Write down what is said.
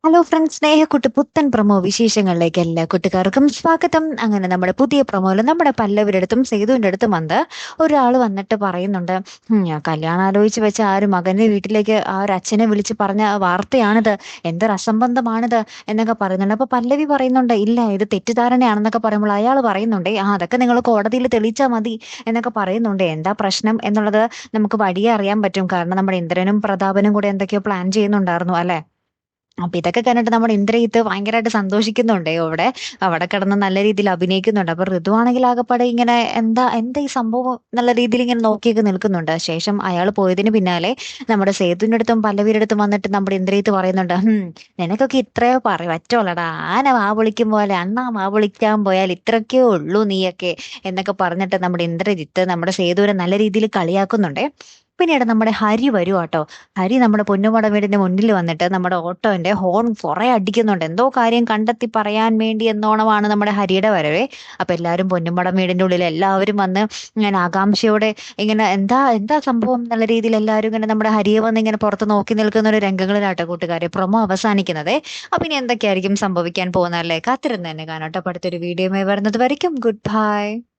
Hello friends, സ്നേഹക്കുട്ടി പുത്തൻ promo വിശേഷങ്ങളിലേക്ക് എല്ലാ കൂട്ടുകാർക്കും സ്വാഗതം. അങ്ങനെ നമ്മുടെ പുതിയ പ്രൊമോയില് നമ്മുടെ പല്ലവിയുടെ അടുത്തും സേതുവിന്റെ അടുത്തും ഒരാൾ വന്നിട്ട് പറയുന്നുണ്ട്. ഞാൻ കല്യാണം ആലോചിച്ച് വെച്ച ആ ഒരു മകന്റെ വീട്ടിലേക്ക് ആ ഒരു അച്ഛനെ വിളിച്ച് പറഞ്ഞ വാർത്തയാണിത്, എന്തൊരു അസംബന്ധമാണിത് എന്നൊക്കെ പറയുന്നുണ്ട്. അപ്പൊ പല്ലവി പറയുന്നുണ്ട്, ഇല്ല ഇത് തെറ്റിദ്ധാരണയാണെന്നൊക്കെ പറയുമ്പോൾ അയാൾ പറയുന്നുണ്ട്, അതൊക്കെ നിങ്ങൾ കോടതിയിൽ തെളിയിച്ചാൽ മതി എന്നൊക്കെ പറയുന്നുണ്ട്. എന്താ പ്രശ്നം എന്നുള്ളത് നമുക്ക് വഴിയെ അറിയാൻ പറ്റും. കാരണം നമ്മുടെ ഇന്ദ്രനും പ്രതാപനും കൂടെ എന്തൊക്കെയോ പ്ലാൻ ചെയ്യുന്നുണ്ടായിരുന്നു അല്ലെ. അപ്പൊ ഇതൊക്കെ കണ്ടിട്ട് നമ്മുടെ ഇന്ദ്രജിത്ത് ഭയങ്കരമായിട്ട് സന്തോഷിക്കുന്നുണ്ട്. അവിടെ കിടന്ന് നല്ല രീതിയിൽ അഭിനയിക്കുന്നുണ്ട്. അപ്പൊ ഋതു ആണെങ്കിൽ ആകപ്പാടെ ഇങ്ങനെ എന്താ എന്താ ഈ സംഭവം എന്നുള്ള രീതിയിൽ ഇങ്ങനെ നോക്കിയൊക്കെ നിൽക്കുന്നുണ്ട്. ശേഷം അയാൾ പോയതിന് പിന്നാലെ നമ്മുടെ സേതുവിന്റെ അടുത്തും പല്ലവിയുടെ അടുത്തും വന്നിട്ട് നമ്മുടെ ഇന്ദ്രജിത്ത് പറയുന്നുണ്ട്, നിനക്കൊക്കെ ഇത്രയോ പറ്റുള്ളടാ, ആന വാ വിളിക്കും പോലെ അണ്ണാ വാ വിളിക്കാൻ പോയാൽ ഇത്രയൊക്കെ ഉള്ളൂ നീയൊക്കെ എന്നൊക്കെ പറഞ്ഞിട്ട് നമ്മുടെ ഇന്ദ്രജിത്ത് നമ്മുടെ സേതുവിനെ നല്ല രീതിയിൽ കളിയാക്കുന്നുണ്ട്. പിന്നീട് നമ്മുടെ ഹരി വരുവാട്ടോ. ഹരി നമ്മുടെ പൊന്നുമട വീടിന്റെ മുന്നിൽ വന്നിട്ട് നമ്മുടെ ഓട്ടോന്റെ ഹോൺ കുറെ അടിക്കുന്നുണ്ട്. എന്തോ കാര്യം കണ്ടെത്തി പറയാൻ വേണ്ടി എന്നോണമാണ് നമ്മുടെ ഹരിയുടെ വരവേ. അപ്പൊ എല്ലാവരും പൊന്നുമടം വീടിന്റെ ഉള്ളിൽ എല്ലാവരും വന്ന് ഇങ്ങനെ ആകാംക്ഷയോടെ ഇങ്ങനെ എന്താ എന്താ സംഭവം എന്നുള്ള രീതിയിൽ എല്ലാവരും ഇങ്ങനെ നമ്മുടെ ഹരിയെ വന്ന് ഇങ്ങനെ പുറത്ത് നോക്കി നിൽക്കുന്ന ഒരു രംഗങ്ങളിലാട്ടോ കൂട്ടുകാരെ പ്രൊമോ അവസാനിക്കുന്നത്. അപ്പൊ ഇനി എന്തൊക്കെയായിരിക്കും സംഭവിക്കാൻ പോകുന്നതല്ലേ, കാത്തിരുന്ന് തന്നെ കാണാട്ടോ. അപ്പൊ അടുത്തൊരു വീഡിയോയുമായി വരുന്നത് വരയ്ക്കും ഗുഡ് ബൈ.